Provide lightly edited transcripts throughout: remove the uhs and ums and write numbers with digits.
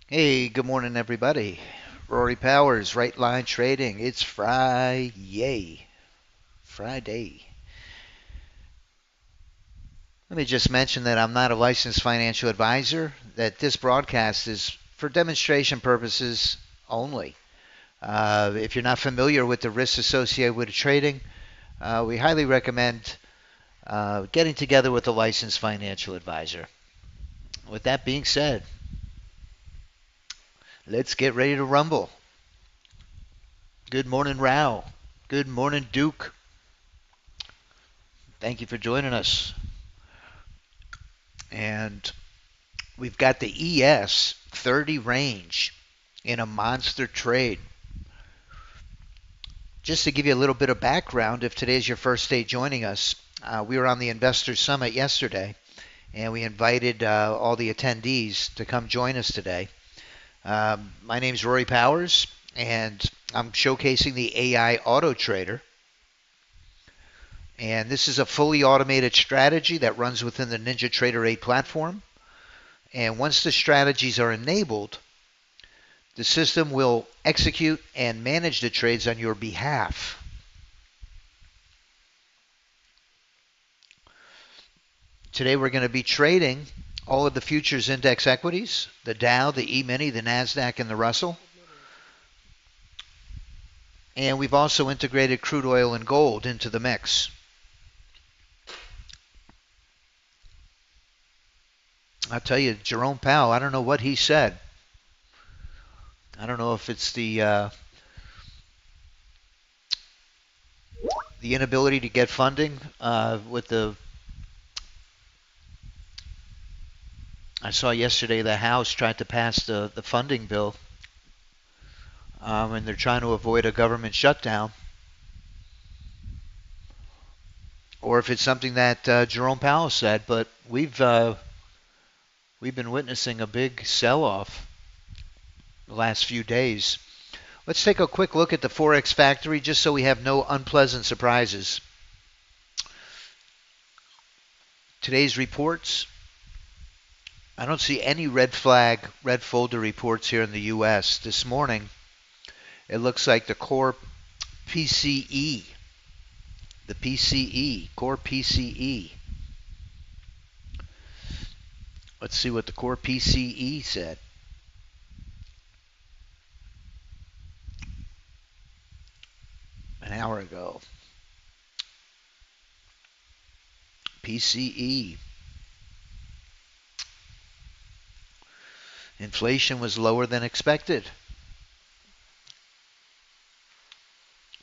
Hey, good morning, everybody. Rory Powers, Right Line Trading. It's Friday. Friday. Let me just mention that I'm not a licensed financial advisor, that this broadcast is for demonstration purposes only. If you're not familiar with the risks associated with trading, we highly recommend getting together with a licensed financial advisor. With that being said, let's get ready to rumble. Good morning, Rao. Good morning, Duke. Thank you for joining us. And we've got the ES 30 range in a monster trade. Just to give you a little bit of background, if today's your first day joining us, we were on the Investor Summit yesterday, and we invited all the attendees to come join us today. My name's Rory Powers, and I'm showcasing the AI Auto Trader. And this is a fully automated strategy that runs within the NinjaTrader 8 platform. And once the strategies are enabled, the system will execute and manage the trades on your behalf. Today we're going to be trading all of the futures index equities, the Dow, the E-mini, the NASDAQ, and the Russell. And we've also integrated crude oil and gold into the mix. I'll tell you, Jerome Powell, I don't know what he said. I don't know if it's the inability to get funding with the. I saw yesterday the House tried to pass the funding bill, and they're trying to avoid a government shutdown. Or if it's something that Jerome Powell said, but we've been witnessing a big sell-off the last few days. Let's take a quick look at the Forex Factory just so we have no unpleasant surprises. Today's reports, I don't see any red flag, red folder reports here in the U.S. This morning, it looks like the core PCE, core PCE. Let's see what the core PCE said. An hour ago. PCE. Inflation was lower than expected.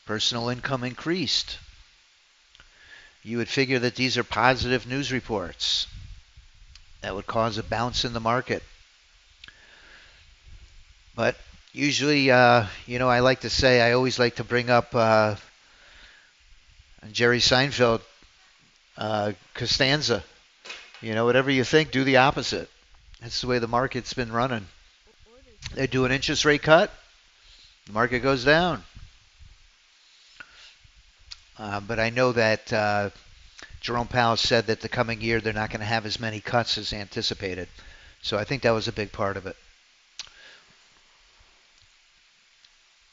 Personal income increased. You would figure that these are positive news reports that would cause a bounce in the market. But usually, I like to say, I always like to bring up Jerry Seinfeld Costanza. Whatever you think, do the opposite. That's the way the market's been running. They do an interest rate cut, the market goes down. But I know that Jerome Powell said that the coming year they're not going to have as many cuts as anticipated. So I think that was a big part of it.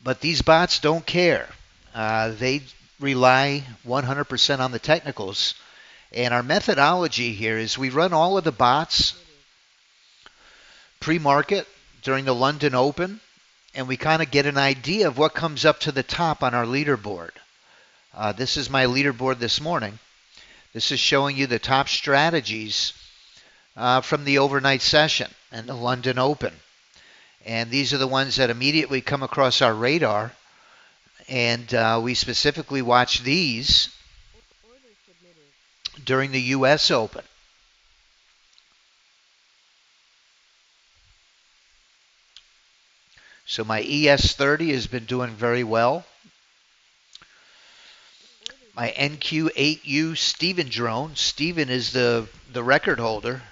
But these bots don't care. They rely 100% on the technicals. And our methodology here is we run all of the bots pre-market during the London Open, and we kind of get an idea of what comes up to the top on our leaderboard. This is my leaderboard this morning. This is showing you the top strategies from the overnight session and the London Open. And these are the ones that immediately come across our radar. And we specifically watch these during the U.S. Open. So my ES30 has been doing very well. My NQ8U Steven drone. Steven is the record holder.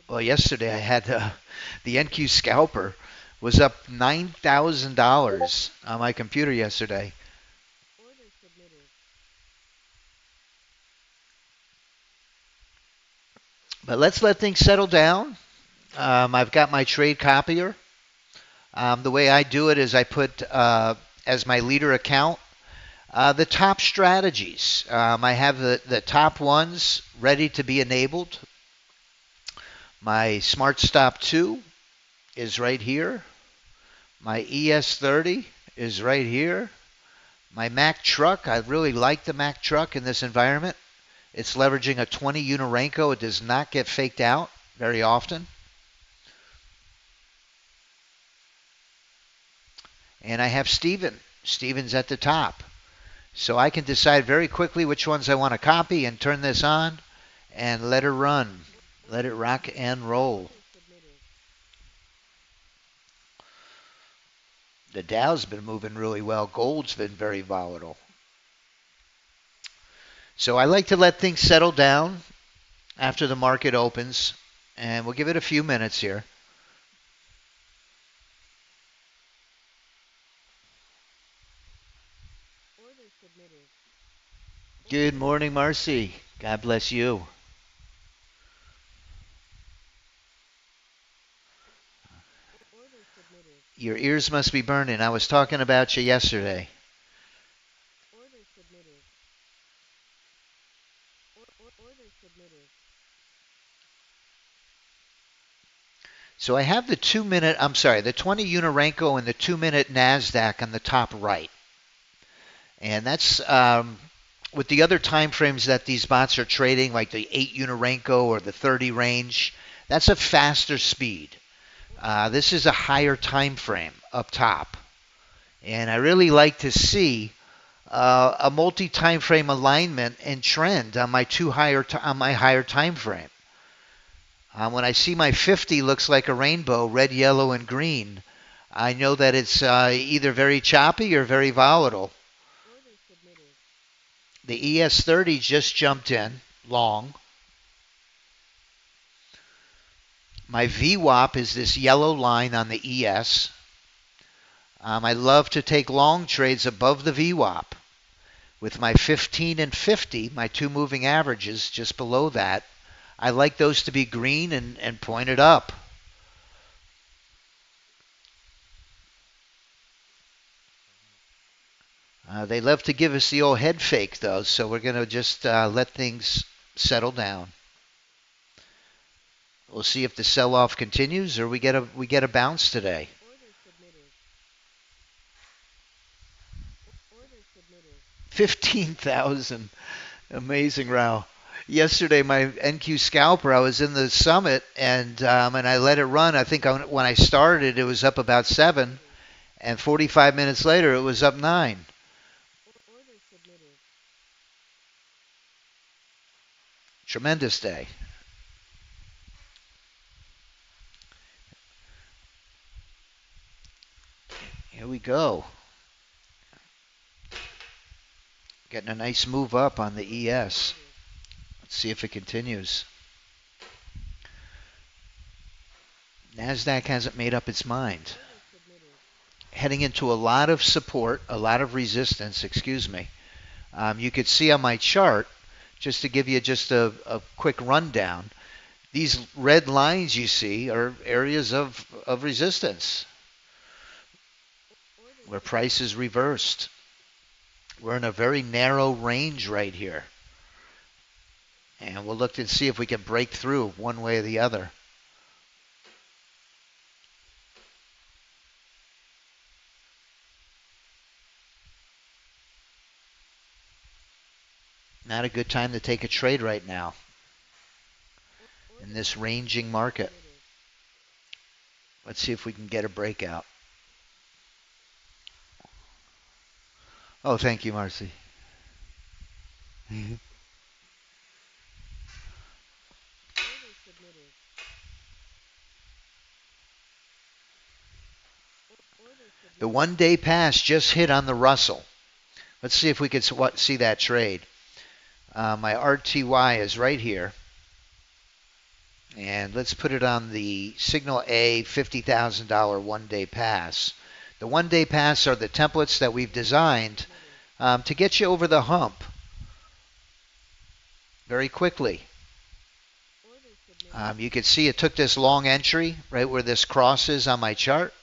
Well, yesterday I had the NQ scalper was up $9,000 on my computer yesterday. But let's let things settle down. I've got my trade copier. The way I do it is I put as my leader account the top strategies. I have the top ones ready to be enabled. My Smart Stop 2 is right here. My ES30 is right here. My Mac truck, I really like the Mac truck in this environment. It's leveraging a 20 Unirenko. It does not get faked out very often. And I have Steven. Steven's at the top. So I can decide very quickly which ones I want to copy and turn this on and let her run. Let it rock and roll. The Dow's been moving really well. Gold's been very volatile. So I like to let things settle down after the market opens, and we'll give it a few minutes here. Good morning, Marcy. God bless you. Your ears must be burning. I was talking about you yesterday. So I have the 20 Unirenko and the 2-minute NASDAQ on the top right. And that's with the other time frames that these bots are trading, like the 8 Unirenko or the 30 range, that's a faster speed. This is a higher time frame up top. And I really like to see a multi-time frame alignment and trend on my higher time frame. When I see my 50 looks like a rainbow, red, yellow, and green, I know that it's either very choppy or very volatile. The ES30 just jumped in long. My VWAP is this yellow line on the ES. I love to take long trades above the VWAP. With my 15 and 50, my two moving averages just below that, I like those to be green and pointed up. They love to give us the old head fake, though, so we're going to just let things settle down. We'll see if the sell-off continues or we get a bounce today. 15,000. Amazing, Rao. Yesterday, my NQ scalper, I was in the summit and I let it run. I think when I started, it was up about 7, and 45 minutes later, it was up 9. Tremendous day. Here we go. Getting a nice move up on the ES. Let's see if it continues. NASDAQ hasn't made up its mind. Heading into a lot of support, a lot of resistance, excuse me. You could see on my chart, just to give you just a quick rundown, these red lines you see are areas of resistance where price is reversed. We're in a very narrow range right here. And we'll look to see if we can break through one way or the other. Not a good time to take a trade right now in this ranging market. Let's see if we can get a breakout. Oh, thank you, Marcy. The 1-day pass just hit on the Russell. Let's see if we can see that trade. My RTY is right here. And let's put it on the Signal A $50,000 1-day pass. The 1-day pass are the templates that we've designed to get you over the hump very quickly. You can see it took this long entry right where this cross is on my chart.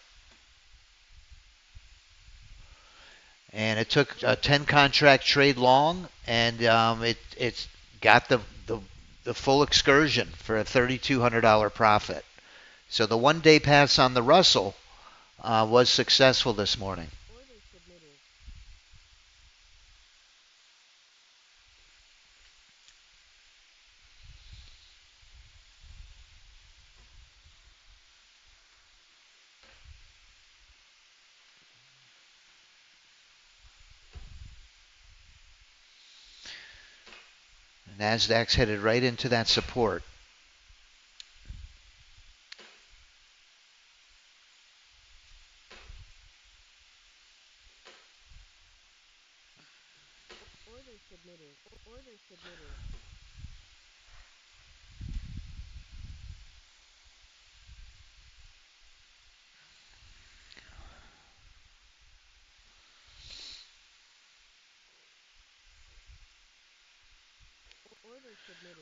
And it took a 10 contract trade long, and it's got the full excursion for a $3,200 profit. So the 1 day pass on the Russell was successful this morning. Nasdaq's headed right into that support.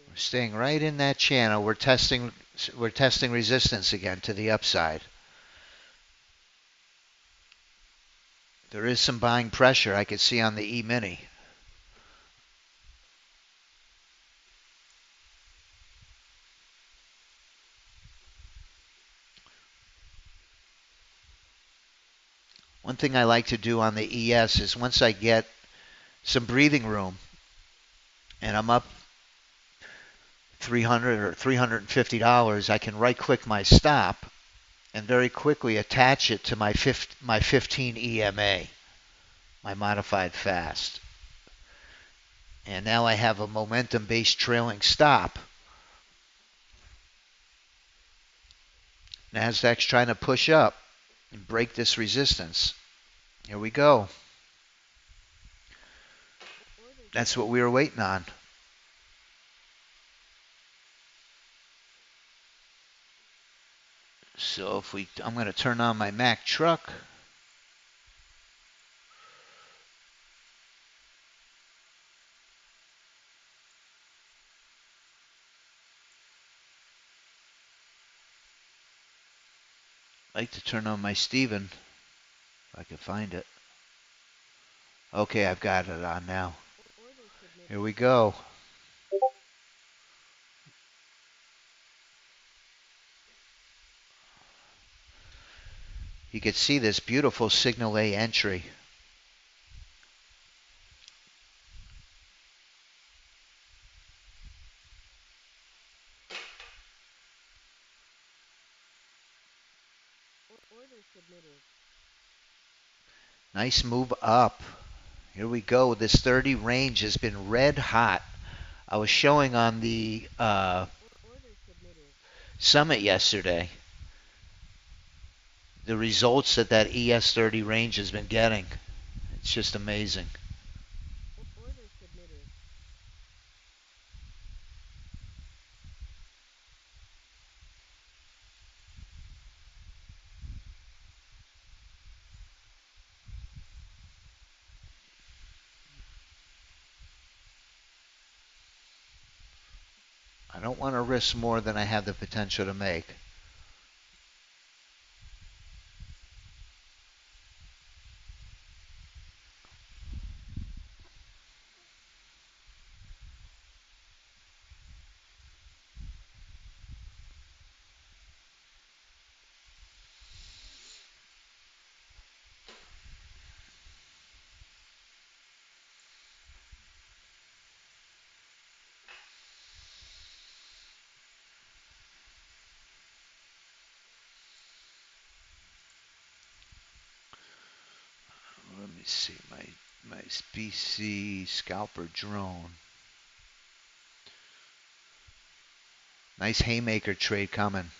We're staying right in that channel. We're testing resistance again to the upside. There is some buying pressure I could see on the E-mini. One thing I like to do on the ES is once I get some breathing room and I'm up $300 or $350, I can right-click my stop and very quickly attach it to my 15 EMA, my modified fast. And now I have a momentum-based trailing stop. Nasdaq's trying to push up and break this resistance. Here we go. That's what we were waiting on. So I'm going to turn on my Mac truck. I'd like to turn on my Steven, if I can find it. Okay, I've got it on now. Here we go. You can see this beautiful signal A entry. Nice move up. Here we go. This 30 range has been red hot. I was showing on the summit yesterday the results that ES30 range has been getting. It's just amazing. I don't want to risk more than I have the potential to make. Let me see my BC scalper drone. Nice haymaker trade coming.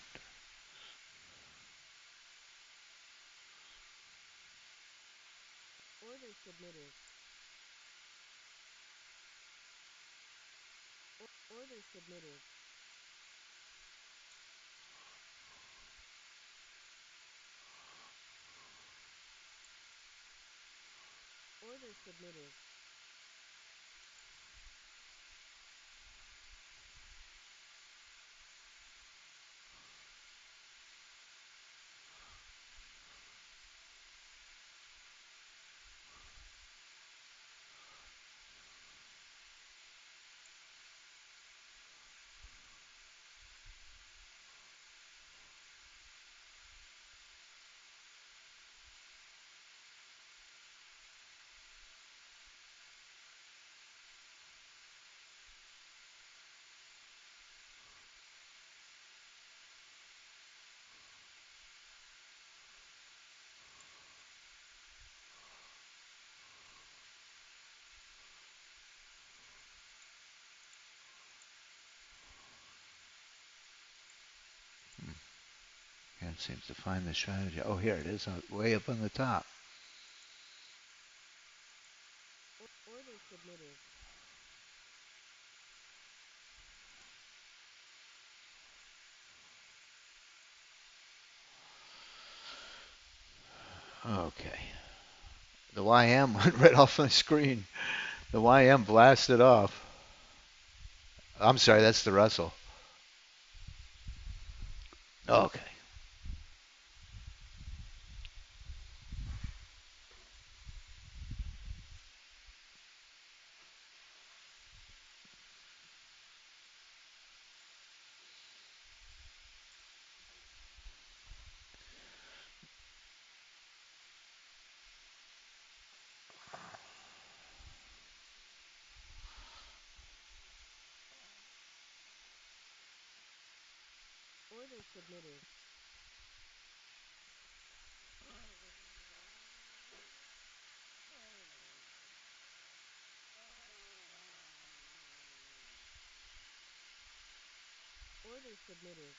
seems to find the strategy. Oh, here it is, way up on the top. Order submitted. Okay. The YM went right off my screen. The YM blasted off. I'm sorry, that's the Russell. Okay. Order submitted. Order submitted.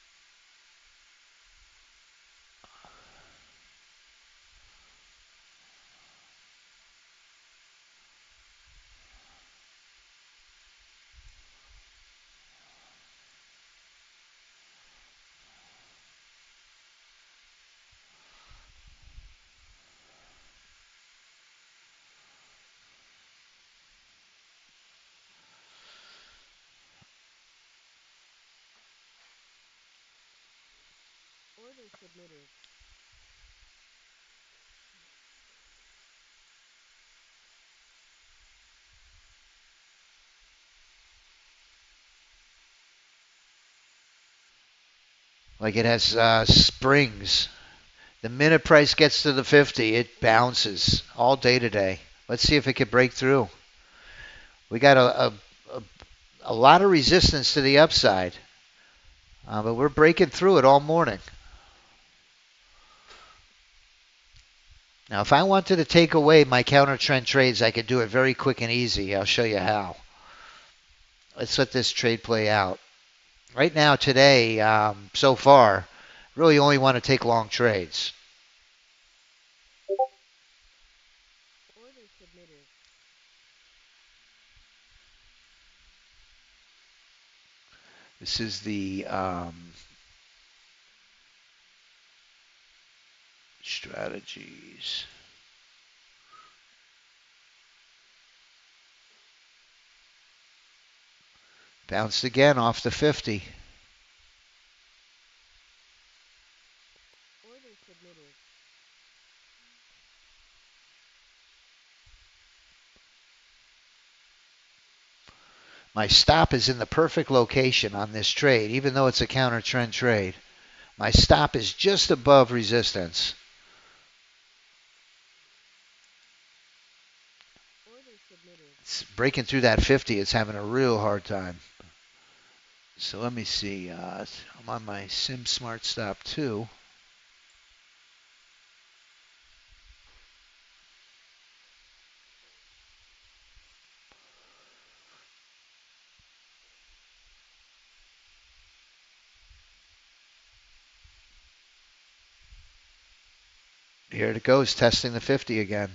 Order submitted. Like it has springs. The minute price gets to the 50, it bounces all day today. Let's see if it can break through. We got a lot of resistance to the upside, but we're breaking through it all morning. Now, if I wanted to take away my counter trend trades, I could do it very quick and easy. I'll show you how. Let's let this trade play out. Right now, today, so far, really only want to take long trades. Order submitted. This is the strategies. Bounced again off the 50. Order submitted. My stop is in the perfect location on this trade, even though it's a counter trend trade. My stop is just above resistance. Order submitted. It's breaking through that 50. It's having a real hard time. So let me see. I'm on my Sim Smart Stop 2. Here it goes, testing the 50 again.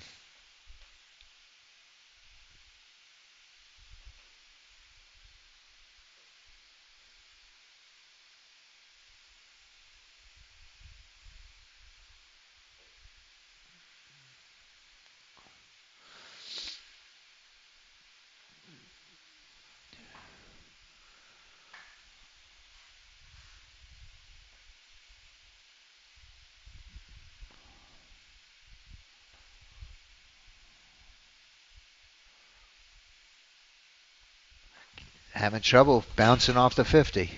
Having trouble bouncing off the 50.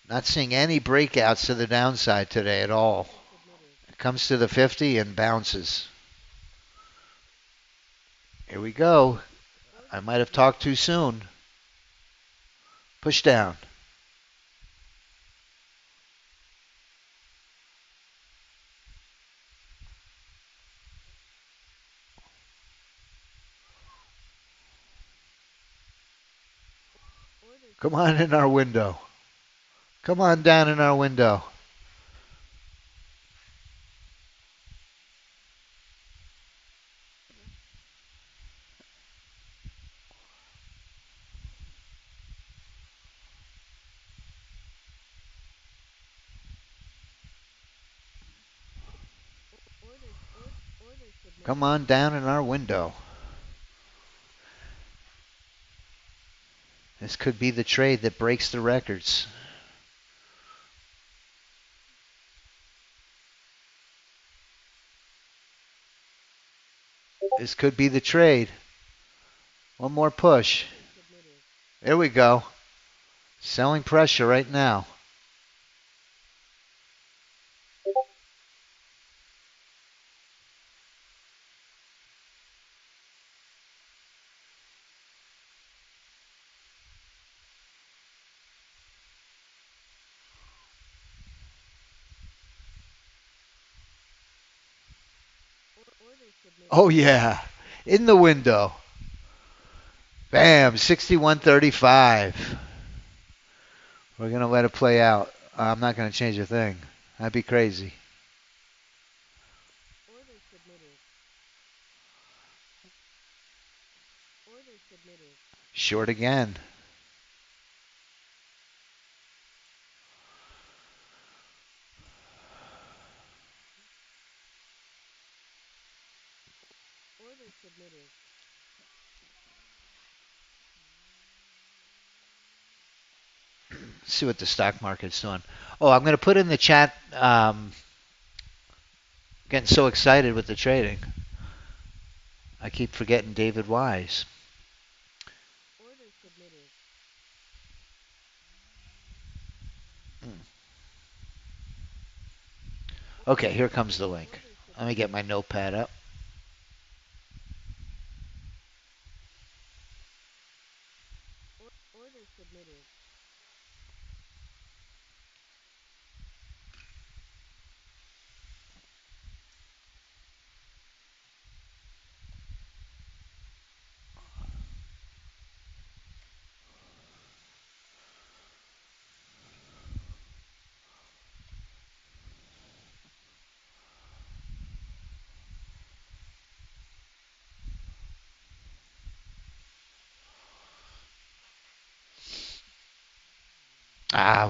Not seeing any breakouts to the downside today at all. Order submitted. It comes to the 50 and bounces. Here we go. I Order might have submitted. talked too soon. Push down. Come on in our window. Come on down in our window. Order Come submitted. on down in our window. This could be the trade that breaks the records. This could be the trade. One more push. Order submitted. There we go. Selling pressure right now. Order submitted. Oh, yeah. In the window. Bam, 61.35. We're going to let it play out. I'm not going to change a thing. That'd be crazy. Order submitted. Order submitted. Short again. Order submitted. Let's see what the stock market's doing. Oh, I'm going to put in the chat. Getting so excited with the trading. I keep forgetting David Wise. Order submitted. Okay, here comes the link. Order Let me get submitted. my notepad up. Order submitted.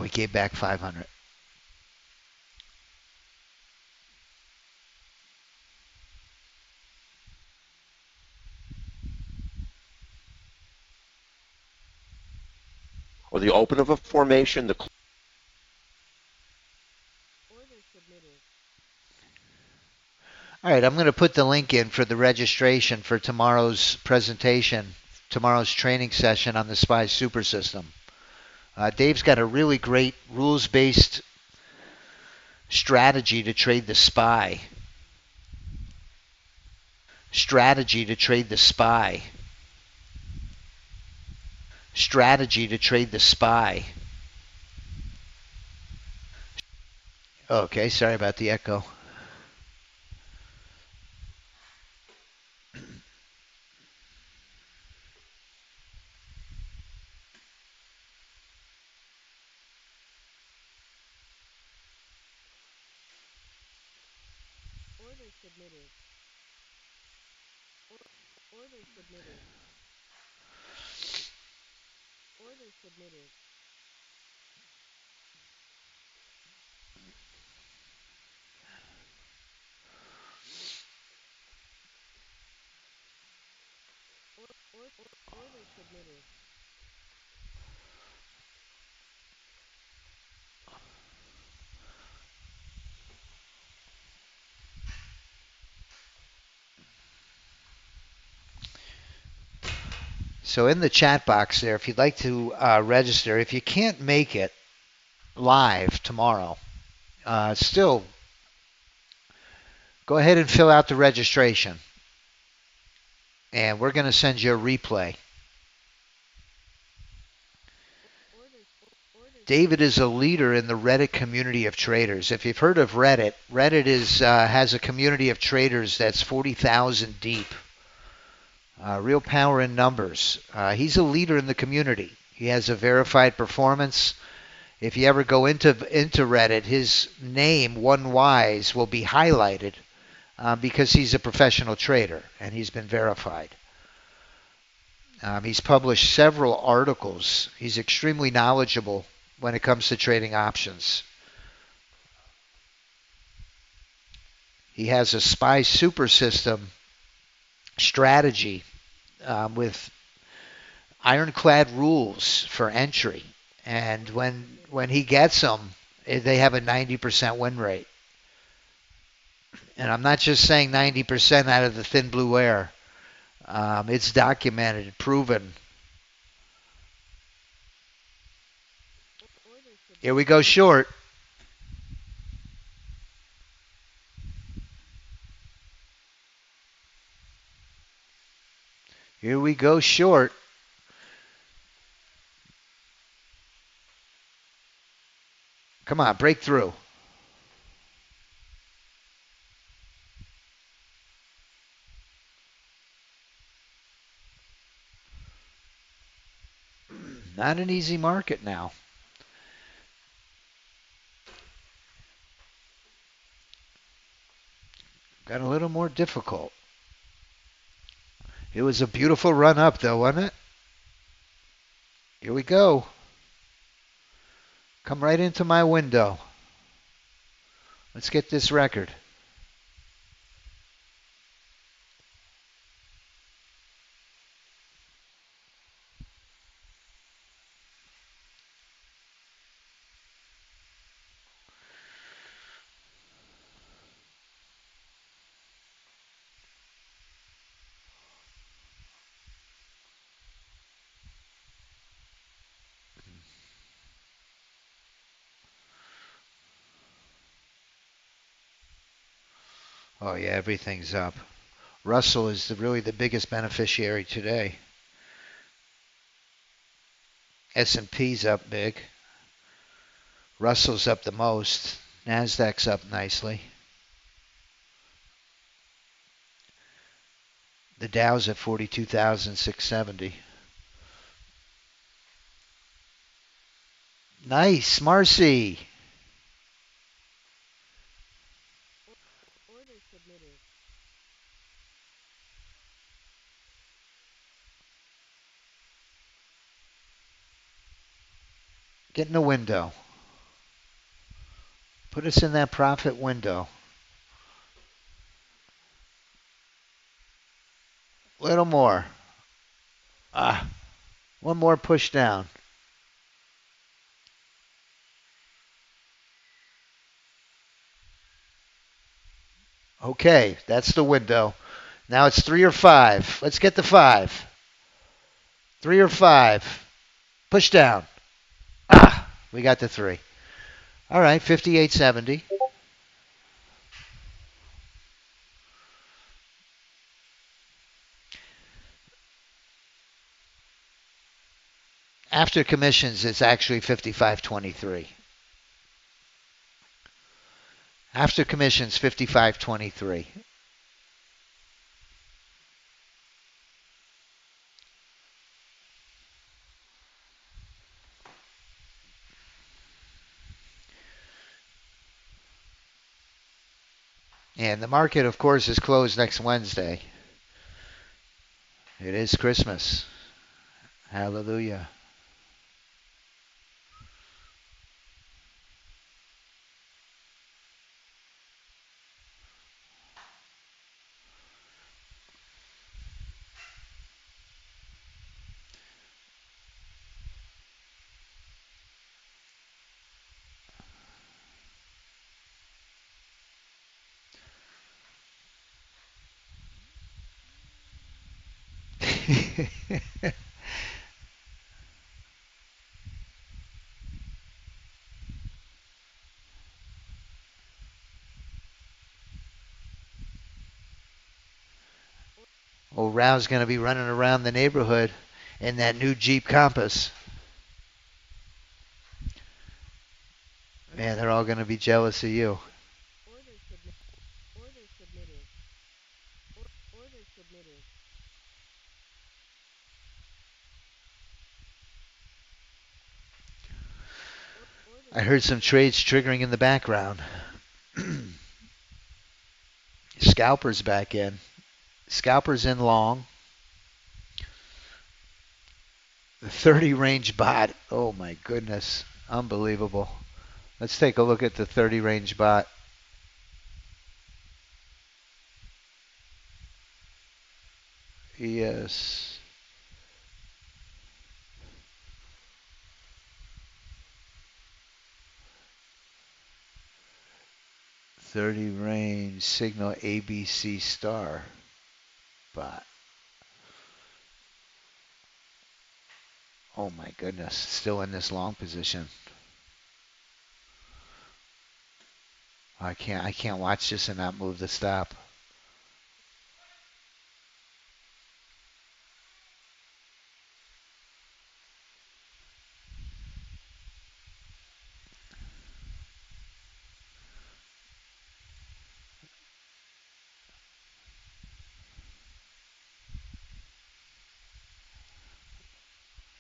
We gave back 500. Or the open of a formation, the Order submitted. All right, I'm going to put the link in for the registration for tomorrow's presentation, tomorrow's training session on the SPY super system. Dave's got a really great rules-based strategy to trade the SPY. Strategy to trade the SPY. Strategy to trade the SPY. Okay, sorry about the echo. Order submitted. Order submitted. Order submitted. Order submitted. So in the chat box there, if you'd like to register, if you can't make it live tomorrow, still go ahead and fill out the registration. And we're going to send you a replay. Order David is submitted. a leader in the Reddit community of traders. If you've heard of Reddit, Reddit has a community of traders that's 40,000 deep. Real power in numbers. He's a leader in the community. He has a verified performance. If you ever go into Reddit, his name, One Wise, will be highlighted because he's a professional trader and he's been verified. He's published several articles. He's extremely knowledgeable when it comes to trading options. He has a SPY super system strategy with ironclad rules for entry. And when he gets them, they have a 90% win rate. And I'm not just saying 90% out of the thin blue air. It's documented, proven. Here we go short. Here we go short. Come on, break through. Not an easy market now. Got a little more difficult. It was a beautiful run up, though, wasn't it? Here we go. Come right into my window. Let's get this record. Oh, yeah, everything's up. Russell is really the biggest beneficiary today. S&P's up big. Russell's up the most. Nasdaq's up nicely. The Dow's at 42,670. Nice, Marcy. Order submitted. Get in the window. Put us in that profit window. Little more. One more push down. Okay, that's the window. Now it's 3 or 5. Let's get the 5. 3 or 5. Push down. We got the 3. All right, 58.70. After commissions, it's actually 55.23. After commissions, 55.23. And the market, of course, is closed next Wednesday. It is Christmas. Hallelujah. Oh, Rao's going to be running around the neighborhood in that new Jeep Compass. Man, they're all going to be jealous of you. Order submitted. Order submitted. Order submitted. I heard some trades triggering in the background. Scalpers back in. Scalpers in long. The 30 range bot. Oh my goodness. Unbelievable. Let's take a look at the 30 range bot. Yes. .30 range signal ABC star bot. Oh my goodness, still in this long position. I can't watch this and not move the stop.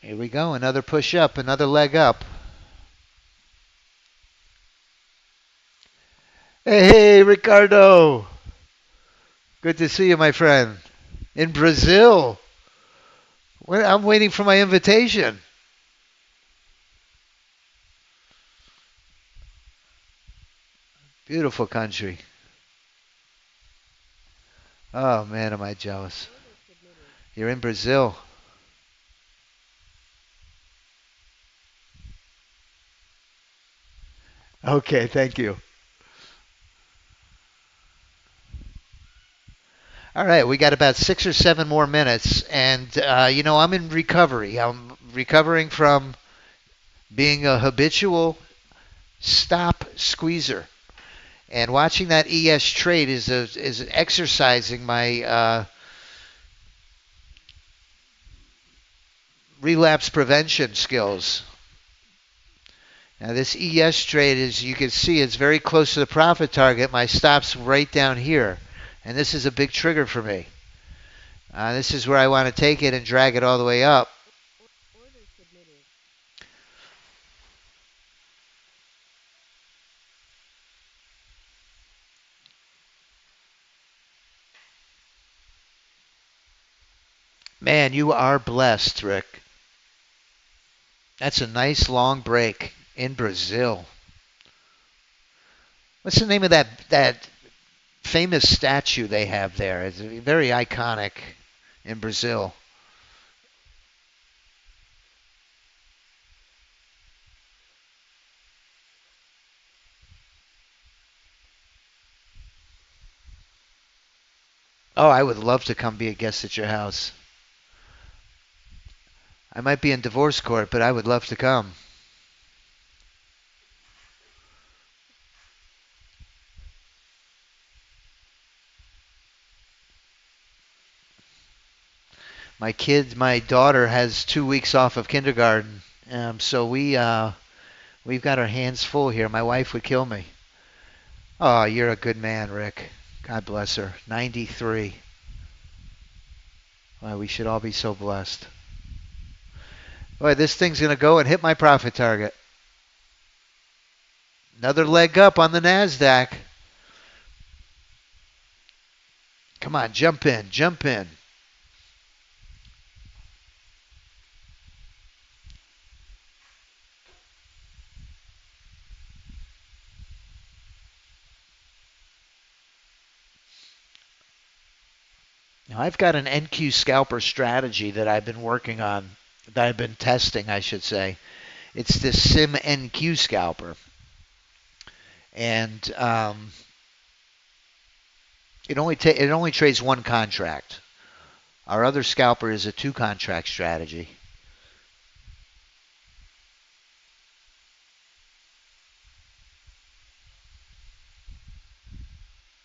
Here we go, another push up, another leg up. Hey, Ricardo. Good to see you, my friend. In Brazil. I'm waiting for my invitation. Beautiful country. Oh man, am I jealous. You're in Brazil. Okay, thank you. All right, we got about 6 or 7 more minutes, and I'm in recovery. I'm recovering from being a habitual stop squeezer, and watching that ES trade is exercising my relapse prevention skills. Now this ES trade, as you can see, it's very close to the profit target. My stop's right down here, and this is a big trigger for me. This is where I want to take it and drag it all the way up. Order submitted. Man, you are blessed, Rick. That's a nice long break in Brazil. What's the name of that famous statue they have there? It's very iconic in Brazil. Oh, I would love to come be a guest at your house. I might be in divorce court, but I would love to come. My daughter has 2 weeks off of kindergarten, so we've got our hands full here. My wife would kill me. Oh, you're a good man, Rick. God bless her. 93. Well, we should all be so blessed. Boy, this thing's going to go and hit my profit target. Another leg up on the NASDAQ. Come on, jump in, jump in. Now, I've got an NQ scalper strategy that I've been working on, that I've been testing, I should say. It's this Sim NQ scalper. And it only trades one contract. Our other scalper is a 2-contract strategy.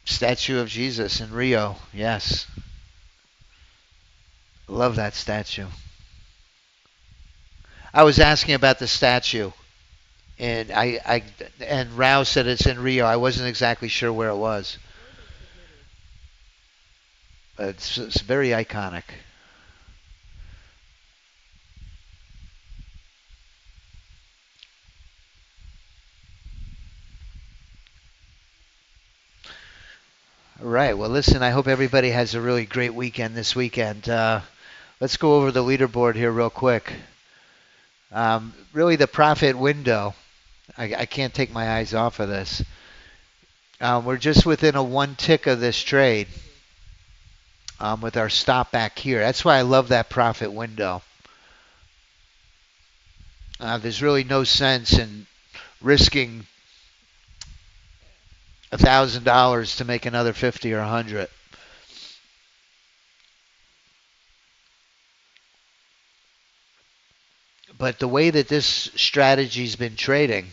Statue of Jesus in Rio, yes. Love that statue. I was asking about the statue, and and Rao said it's in Rio. I wasn't exactly sure where it was. Order submitted. But it's very iconic. Right. Well, listen, I hope everybody has a really great weekend this weekend. Let's go over the leaderboard here real quick. Really, the profit window, I can't take my eyes off of this. We're just within a one tick of this trade with our stop back here. That's why I love that profit window. There's really no sense in risking $1,000 to make another 50 or 100. But the way that this strategy's been trading,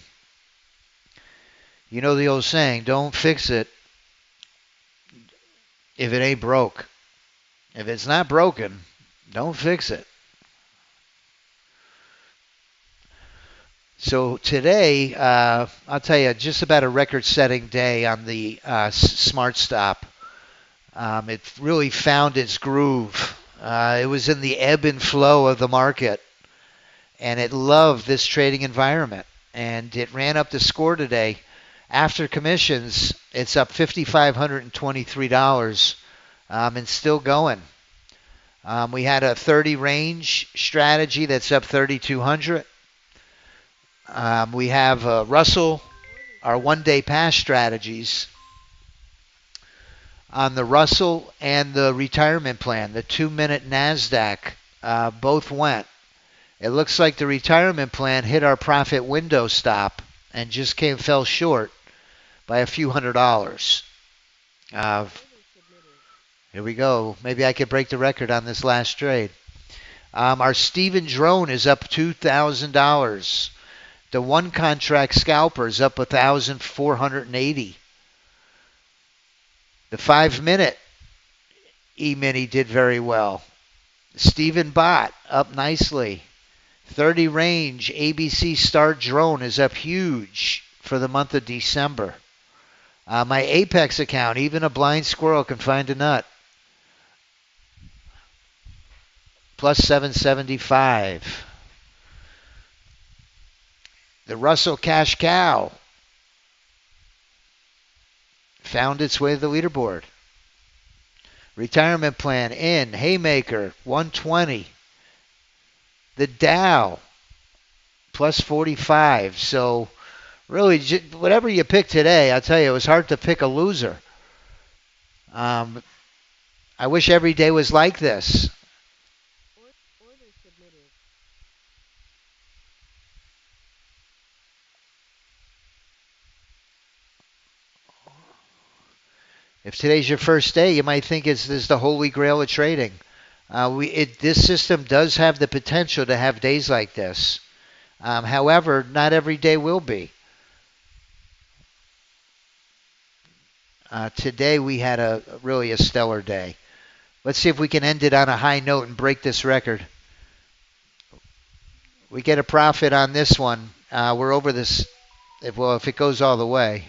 you know the old saying, don't fix it if it ain't broke. If it's not broken, don't fix it. So today, I'll tell you, just about a record-setting day on the Smart Stop. It really found its groove. It was in the ebb and flow of the market, and it loved this trading environment. And it ran up the score today. After commissions, it's up $5,523 and still going. We had a 30 range strategy that's up 3,200. We have Russell, our one-day pass strategies on the Russell and the retirement plan. The 2-minute NASDAQ both went. It looks like the retirement plan hit our profit window stop and just fell short by a few $100s. Here we go. Maybe I could break the record on this last trade. Our Steven Drone is up $2,000. The one contract scalper is up 1,480. The 5-minute E-mini did very well. Steven Bot up nicely. 30 range ABC Start Drone is up huge for the month of December. My Apex account, even a blind squirrel can find a nut. Plus 775. The Russell Cash Cow found its way to the leaderboard. Retirement plan in Haymaker 120. The Dow plus 45. So really, whatever you pick today, I'll tell you, it was hard to pick a loser. I wish every day was like this. Order submitted. If today's your first day, you might think this is the holy grail of trading. This system does have the potential to have days like this. However, not every day will be. Today we had really a stellar day. Let's see if we can end it on a high note and break this record. We get a profit on this one. We're over this. If it goes all the way,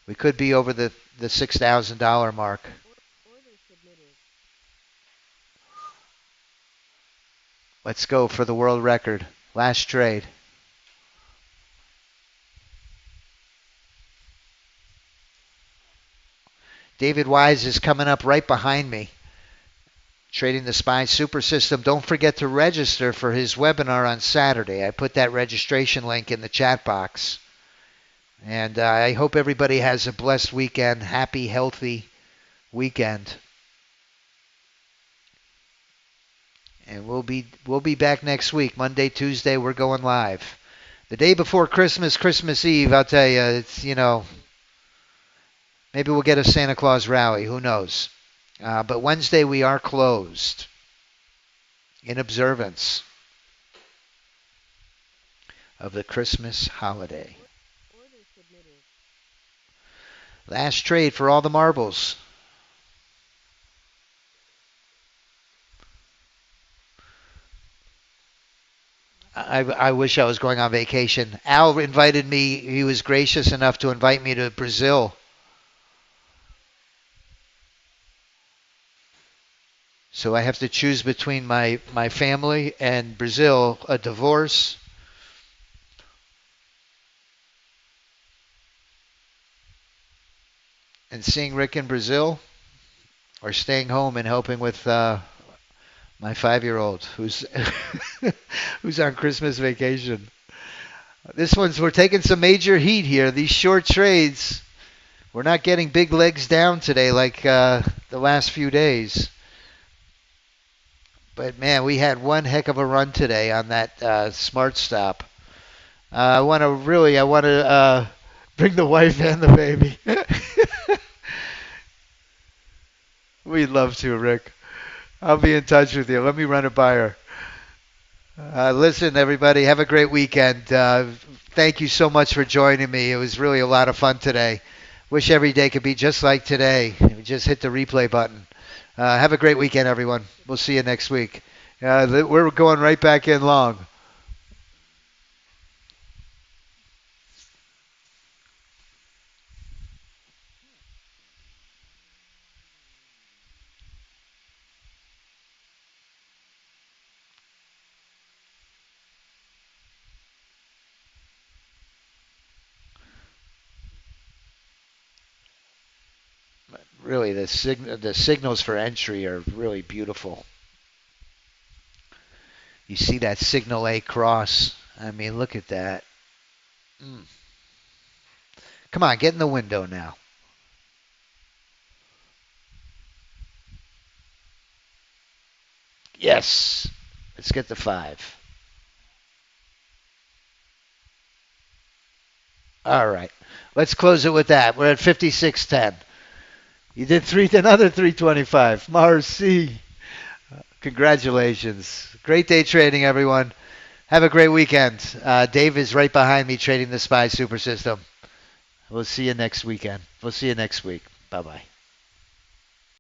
we could be over the $6,000 mark. Order submitted. Let's go for the world record. Last trade. David Wise is coming up right behind me. Trading the SPY Super System. Don't forget to register for his webinar on Saturday. I put that registration link in the chat box. And I hope everybody has a blessed weekend. Happy, healthy weekend. And we'll be back next week. Monday, Tuesday, we're going live. The day before Christmas, Christmas Eve, I'll tell you, it's, maybe we'll get a Santa Claus rally. Who knows? But Wednesday, we are closed in observance of the Christmas holiday. Order submitted. Last trade for all the marbles. I wish I was going on vacation. Al invited me. He was gracious enough to invite me to Brazil. So I have to choose between my family and Brazil, a divorce. and seeing Rick in Brazil, or staying home and helping with my 5-year-old who's who's on Christmas vacation. We're taking some major heat here. These short trades, we're not getting big legs down today like the last few days. But man, we had one heck of a run today on that smart stop. I want to bring the wife and the baby. We'd love to, Rick. I'll be in touch with you. Let me run it by her. Listen, everybody, have a great weekend. Thank you so much for joining me. It was really a lot of fun today. Wish every day could be just like today. Just hit the replay button. Have a great weekend, everyone. We'll see you next week. We're going right back in long. Really, the signals for entry are really beautiful. You see that signal A cross. I mean, look at that. Come on, get in the window now. Yes. Let's get the 5. All right. Let's close it with that. We're at 56.10. You did another 325. Marcy. Congratulations. Great day trading, everyone. Have a great weekend. Dave is right behind me trading the SPY Super System. We'll see you next weekend. We'll see you next week. Bye-bye.